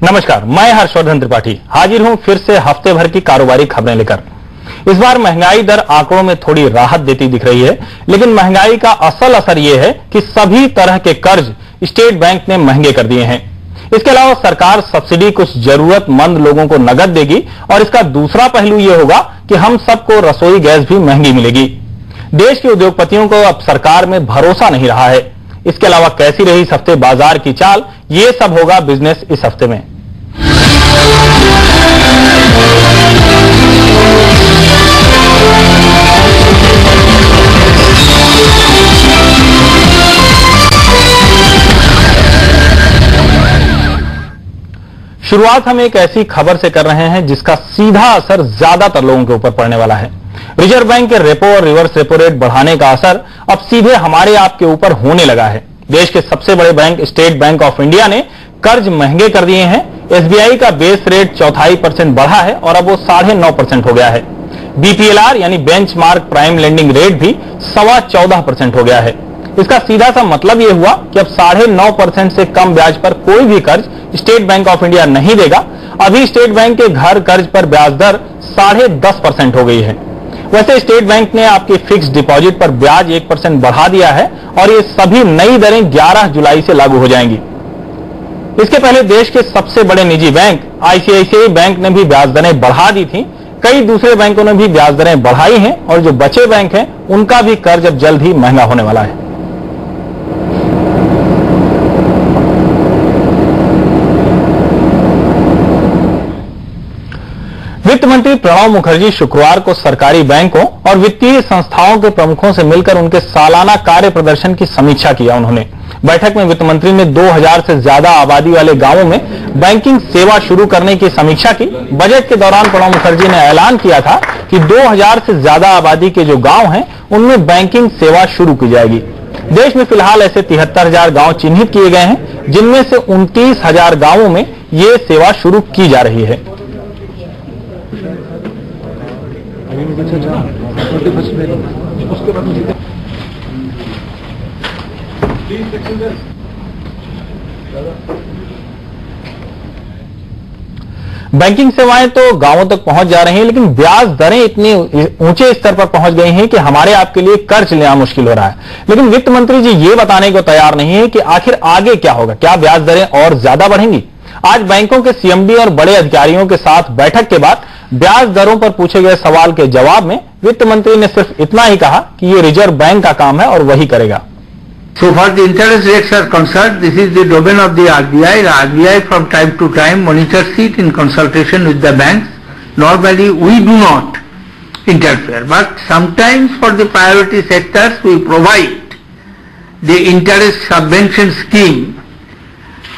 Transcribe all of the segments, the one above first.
नमस्कार, मैं हर्षवर्धन त्रिपाठी हाजिर हूं फिर से हफ्ते भर की कारोबारी खबरें लेकर। इस बार महंगाई दर आंकड़ों में थोड़ी राहत देती दिख रही है, लेकिन महंगाई का असल असर यह है कि सभी तरह के कर्ज स्टेट बैंक ने महंगे कर दिए हैं। इसके अलावा सरकार सब्सिडी कुछ जरूरतमंद लोगों को नगद देगी और इसका दूसरा पहलू यह होगा कि हम सबको रसोई गैस भी महंगी मिलेगी। देश के उद्योगपतियों को अब सरकार में भरोसा नहीं रहा है। इसके अलावा कैसी रही इस हफ्ते बाजार की चाल, ये सब होगा बिजनेस इस हफ्ते में। शुरुआत हम एक ऐसी खबर से कर रहे हैं जिसका सीधा असर ज्यादातर लोगों के ऊपर पड़ने वाला है। रिजर्व बैंक के रेपो और रिवर्स रेपो रेट बढ़ाने का असर अब सीधे हमारे आपके ऊपर होने लगा है। देश के सबसे बड़े bank state bank of India ने कर्ज महंगे कर दिए हैं। एसबीआई का बेस रेट 0.25% बढ़ा है और अब वो 9.5% हो गया है। बीपीएलआर यानी बेंचमार्क प्राइम लेंडिंग रेट भी 14.25% हो गया है। इसका सीधा सा मतलब यह हुआ कि अब 9.5% से कम ब्याज पर कोई भी कर्ज स्टेट बैंक ऑफ इंडिया नहीं देगा। अभी स्टेट बैंक के घर कर्ज पर ब्याज दर 10.5% हो गई है। वैसे स्टेट बैंक ने आपकी फिक्स डिपॉजिट पर ब्याज 1% बढ़ा दिया है और ये सभी नई दरें 11 जुलाई से लागू हो जाएंगी। इसके पहले देश के सबसे बड़े निजी बैंक आईसीआईसीआई बैंक ने भी ब्याज दरें बढ़ा दी थी। कई दूसरे बैंकों ने भी ब्याज दरें बढ़ाई हैं और जो बचे बैंक हैं उनका भी कर्ज अब जल्द ही महंगा होने वाला है। वित्त मंत्री प्रणब मुखर्जी शुक्रवार को सरकारी बैंकों और वित्तीय संस्थाओं के प्रमुखों से मिलकर उनके सालाना कार्य प्रदर्शन की समीक्षा किया। उन्होंने बैठक में वित्त मंत्री ने 2000 से ज्यादा आबादी वाले गांवों में बैंकिंग सेवा शुरू करने की समीक्षा की। बजट के दौरान प्रणब मुखर्जी ने ऐलान किया था कि 2000 से ज्यादा आबादी के जो गांव हैं उनमें बैंकिंग सेवा शुरू की जाएगी। देश में फिलहाल ऐसे 73,000 गांव चिन्हित किए गए हैं, जिनमें से 29,000 गांवों में ये सेवा शुरू की जा रही है। बैंकिंग सेवाएं तो गांवों तक पहुंच जा रही हैं, लेकिन ब्याज दरें इतनी ऊंचे स्तर पर पहुंच गई हैं कि हमारे आपके लिए कर्ज लेना मुश्किल हो रहा है। लेकिन वित्त मंत्री जी ये बताने को तैयार नहीं है कि आखिर आगे क्या होगा, क्या ब्याज दरें और ज्यादा बढ़ेंगी। आज बैंकों के सीएमडी और बड़े अधिकारियों के साथ बैठक के बाद ब्याज दरों पर पूछे गए सवाल के जवाब में वित्त मंत्री ने सिर्फ इतना ही कहा कि ये रिजर्व बैंक का काम है और वही करेगा। So far the interest rates are concerned, this is the domain of the RBI. The RBI from time to time monitors it in consultation with the banks. Normally we do not interfere, but sometimes for the priority sectors we provide the interest subvention scheme.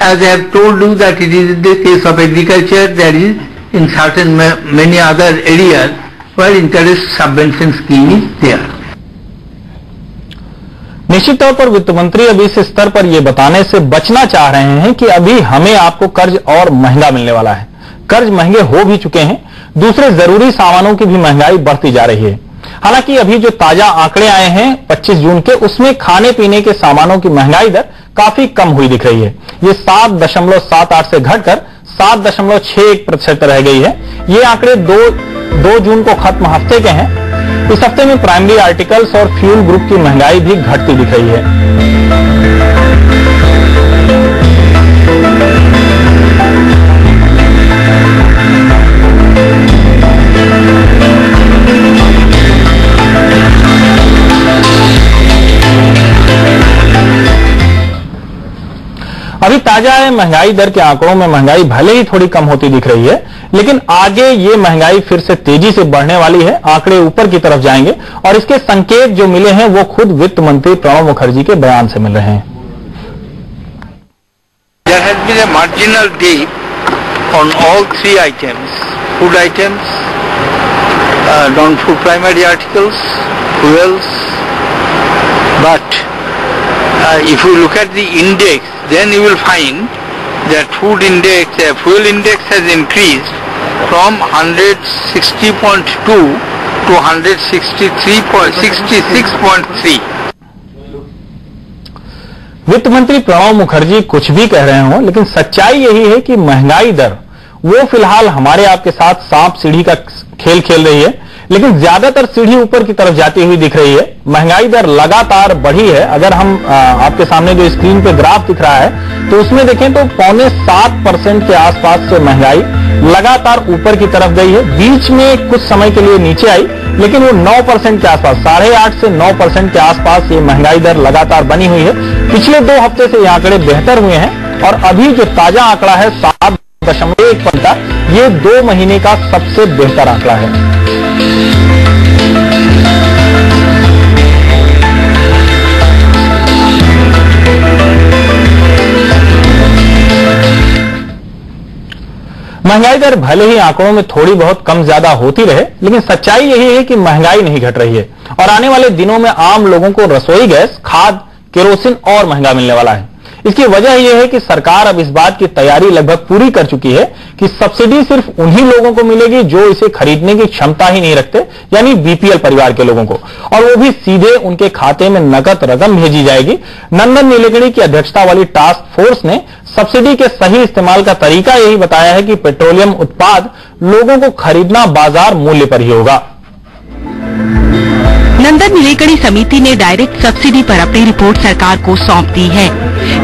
As I have told you that it is in the case of agriculture, there is in certain many other areas where interest subvention scheme is there. निश्चित तौर पर वित्त मंत्री अभी इस स्तर पर यह बताने से बचना चाह रहे हैं कि अभी हमें आपको कर्ज और महंगा मिलने वाला है। कर्ज महंगे हो भी चुके हैं, दूसरे जरूरी सामानों की भी महंगाई बढ़ती जा रही है। हालांकि अभी जो ताजा आंकड़े आए हैं 25 जून के, उसमें खाने पीने के सामानों की महंगाई दर काफी कम हुई दिख रही है। ये 7.78 से घटकर 7.61% रह गई है। ये आंकड़े 2 जून को खत्म हफ्ते के हैं। इस हफ्ते में प्राइमरी आर्टिकल्स और फ्यूल ग्रुप की महंगाई भी घटती दिख रही है। अभी ताजा है महंगाई दर के आंकड़ों में महंगाई भले ही थोड़ी कम होती दिख रही है, लेकिन आगे ये महंगाई फिर से तेजी से बढ़ने वाली है। आंकड़े ऊपर की तरफ जाएंगे और इसके संकेत जो मिले हैं वो खुद वित्त मंत्री प्रणब मुखर्जी के बयान से मिल रहे हैं। There has been a marginal dip on all three items: food items, non-food primary articles, fuels. But if you look at the index, then you will find that fuel index has increased from 160.2 to 166.3. वित्त मंत्री प्रणब मुखर्जी कुछ भी कह रहे हों, लेकिन सच्चाई यही है कि महंगाई दर वो फिलहाल हमारे आपके साथ सांप सीढ़ी का खेल खेल रही है, लेकिन ज्यादातर सीढ़ी ऊपर की तरफ जाती हुई दिख रही है। महंगाई दर लगातार बढ़ी है। अगर हम आपके सामने जो स्क्रीन पे ग्राफ दिख रहा है तो उसमें देखें तो 6.25% के आसपास से महंगाई लगातार ऊपर की तरफ गई है। बीच में कुछ समय के लिए नीचे आई, लेकिन वो 9% के आसपास, 8.5 से 9% के आसपास ये महंगाई दर लगातार बनी हुई है। पिछले 2 हफ्ते से ये आंकड़े बेहतर हुए हैं और अभी जो ताजा आंकड़ा है 7.1%, ये 2 महीने का सबसे बेहतर आंकड़ा है। महंगाई दर भले ही आंकड़ों में थोड़ी बहुत कम ज्यादा होती रहे, लेकिन सच्चाई यही है कि महंगाई नहीं घट रही है और आने वाले दिनों में आम लोगों को रसोई गैस, खाद, केरोसिन और महंगा मिलने वाला है। इसकी वजह यह है कि सरकार अब इस बात की तैयारी लगभग पूरी कर चुकी है कि सब्सिडी सिर्फ उन्हीं लोगों को मिलेगी जो इसे खरीदने की क्षमता ही नहीं रखते, यानी बीपीएल परिवार के लोगों को, और वो भी सीधे उनके खाते में नकद रकम भेजी जाएगी। नंदन नीलेकणी की अध्यक्षता वाली टास्क फोर्स ने सब्सिडी के सही इस्तेमाल का तरीका यही बताया है कि पेट्रोलियम उत्पाद लोगों को खरीदना बाजार मूल्य पर ही होगा। नंदन नीलेकणी समिति ने डायरेक्ट सब्सिडी पर अपनी रिपोर्ट सरकार को सौंप दी है।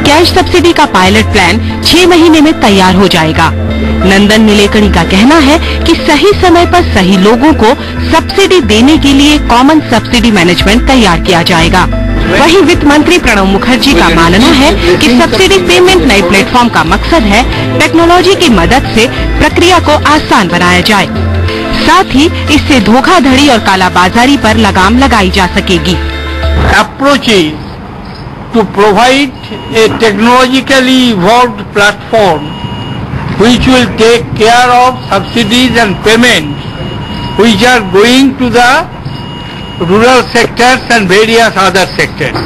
कैश सब्सिडी का पायलट प्लान 6 महीने में तैयार हो जाएगा। नंदन नीलेकणी का कहना है कि सही समय पर सही लोगों को सब्सिडी देने के लिए कॉमन सब्सिडी मैनेजमेंट तैयार किया जाएगा। वहीं वित्त मंत्री प्रणब मुखर्जी का मानना है कि सब्सिडी पेमेंट नए प्लेटफॉर्म का मकसद है टेक्नोलॉजी की मदद से प्रक्रिया को आसान बनाया जाए, साथ ही इससे धोखाधड़ी और कालाबाजारी पर लगाम लगाई जा सकेगी। Approaches to provide a technologically evolved platform which will take care of subsidies and payments which are going to the rural sectors and various other sectors.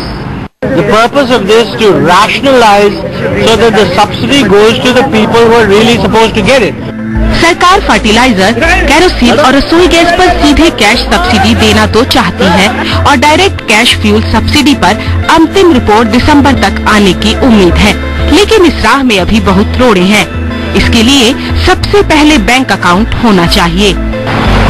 The purpose of this is to rationalize so that the subsidy goes to the people who are really supposed to get it. सरकार fertiliser, kerosene और रसोई gas पर सीधे cash subsidy देना तो चाहती है और डायरेक्ट कैश फ्यूल सब्सिडी पर अंतिम रिपोर्ट दिसंबर तक आने की उम्मीद है, लेकिन इस राह में अभी बहुत रोड़े हैं। इसके लिए सबसे पहले बैंक अकाउंट होना चाहिए,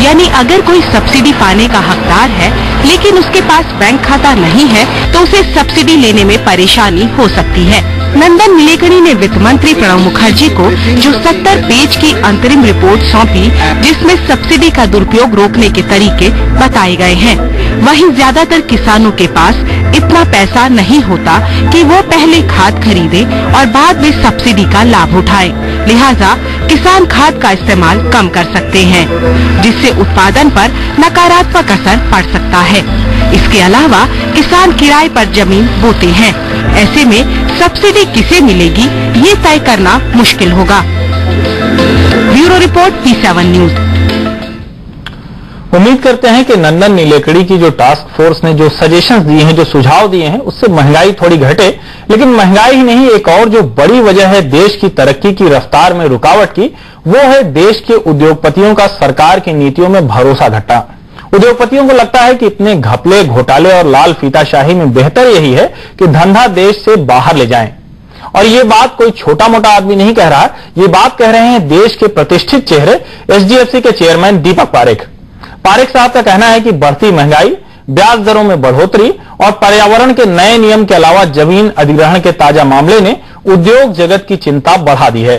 यानी अगर कोई सब्सिडी पाने का हकदार है लेकिन उसके पास बैंक खाता नहीं है तो उसे सब्सिडी लेने में परेशानी हो सकती है। नंदन नीलेकणी ने वित्त मंत्री प्रणब मुखर्जी को जो 70 पेज की अंतरिम रिपोर्ट सौंपी, जिसमें सब्सिडी का दुरुपयोग रोकने के तरीके बताए गए हैं। वहीं ज्यादातर किसानों के पास इतना पैसा नहीं होता कि वो पहले खाद खरीदे और बाद में सब्सिडी का लाभ उठाए, लिहाजा किसान खाद का इस्तेमाल कम कर सकते हैं, जिससे उत्पादन पर नकारात्मक असर पड़ सकता है। इसके अलावा किसान किराए पर जमीन बोते हैं, ऐसे में सब्सिडी किसे मिलेगी ये तय करना मुश्किल होगा। Bureau report P7 news. उम्मीद करते हैं कि नंदन नीलेकणी की जो टास्क फोर्स ने जो सजेशंस दिए हैं, जो सुझाव दिए हैं, उससे महंगाई थोड़ी घटे। लेकिन महंगाई ही नहीं, एक और जो बड़ी वजह है देश की तरक्की की रफ्तार में रुकावट की, वो है देश के उद्योगपतियों का सरकार की नीतियों में भरोसा घटा। उद्योगपतियों को लगता है कि इतने घपले, घोटाले और लाल फीताशाही में बेहतर यही है कि धंधा देश से बाहर ले जाएं। और ये बात कोई छोटा मोटा आदमी नहीं कह रहा, ये बात कह रहे हैं देश के प्रतिष्ठित चेहरे HDFC के चेयरमैन दीपक पारेख। पारेख साहब का कहना है कि बढ़ती महंगाई, ब्याज दरों में बढ़ोतरी और पर्यावरण के नए नियम के अलावा जमीन अधिग्रहण के ताजा मामले ने उद्योग जगत की चिंता बढ़ा दी है।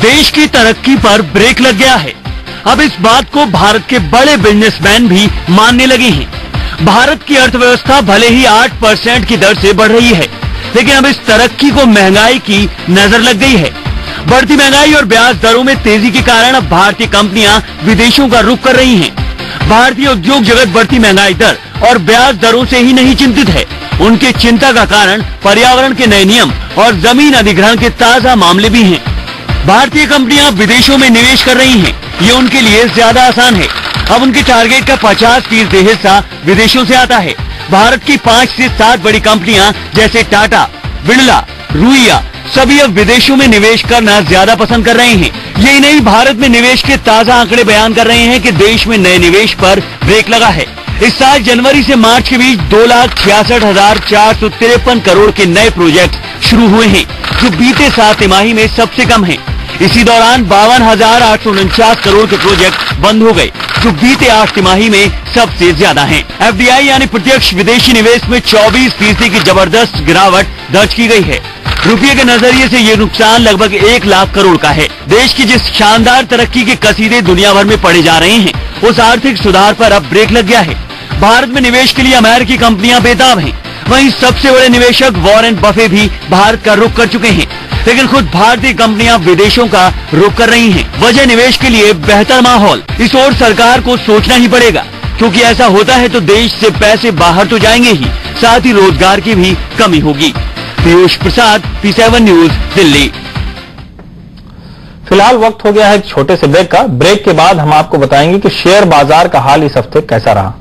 देश की तरक्की पर ब्रेक लग गया है। अब इस बात को भारत के बड़े बिजनेसमैन भी मानने लगे हैं। भारत की अर्थव्यवस्था भले ही 8% की दर से बढ़ रही है, लेकिन अब इस तरक्की को महंगाई की नजर लग गई है। बढ़ती महंगाई और ब्याज दरों में तेजी के कारण अब भारतीय कंपनियां विदेशों का रुख कर रही हैं। भारतीय उद्योग जगत बढ़ती महंगाई दर और ब्याज दरों से ही नहीं चिंतित है। उनके चिंता का कारण पर्यावरण के नए नियम और जमीन अधिग्रहण के ताजा मामले भी हैं। भारतीय कंपनियां विदेशों में निवेश कर रही हैं, ये उनके लिए ज्यादा आसान है। अब उनके टारगेट का 50% हिस्सा विदेशों से आता है। भारत की 5 से 7 बड़ी कंपनियां जैसे टाटा, बिरला, रुइया सभी अब विदेशों में निवेश करना ज्यादा पसंद कर रहे हैं। यही नहीं, भारत में निवेश के ताजा आंकड़े बयान कर रहे हैं कि देश में नए निवेश पर ब्रेक लगा है। इस साल जनवरी से मार्च के बीच 2,66,453 करोड़ के नए प्रोजेक्ट शुरू हुए हैं, जो बीते 7 तिमाही में सबसे कम है। इसी दौरान 52,849 करोड़ के प्रोजेक्ट बंद हो गए, जो बीते 8 तिमाही में सबसे ज्यादा हैं। FDI यानी प्रत्यक्ष विदेशी निवेश में 24% की जबरदस्त गिरावट दर्ज की गई है। रुपये के नजरिए से ये नुकसान लगभग 1 लाख करोड़ का है। देश की जिस शानदार तरक्की के कसीदे दुनिया भर में पढ़े जा रहे हैं, उस आर्थिक सुधार पर अब ब्रेक लग गया है। भारत में निवेश के लिए अमेरिकी कंपनियां बेताब हैं। वहीं सबसे बड़े निवेशक वॉरेन बफे भी भारत का रुख कर चुके हैं, लेकिन खुद भारतीय कंपनियां विदेशों का रुख कर रही हैं। वजह निवेश के लिए बेहतर माहौल। इस ओर सरकार को सोचना ही पड़ेगा, क्योंकि ऐसा होता है तो देश से पैसे बाहर तो जाएंगे ही, साथ ही रोजगार की भी कमी होगी। पीयूष प्रसाद, P7 न्यूज, दिल्ली। फिलहाल वक्त हो गया है एक छोटे से ब्रेक का। ब्रेक के बाद हम आपको बताएंगे कि शेयर बाजार का हाल इस हफ्ते कैसा रहा।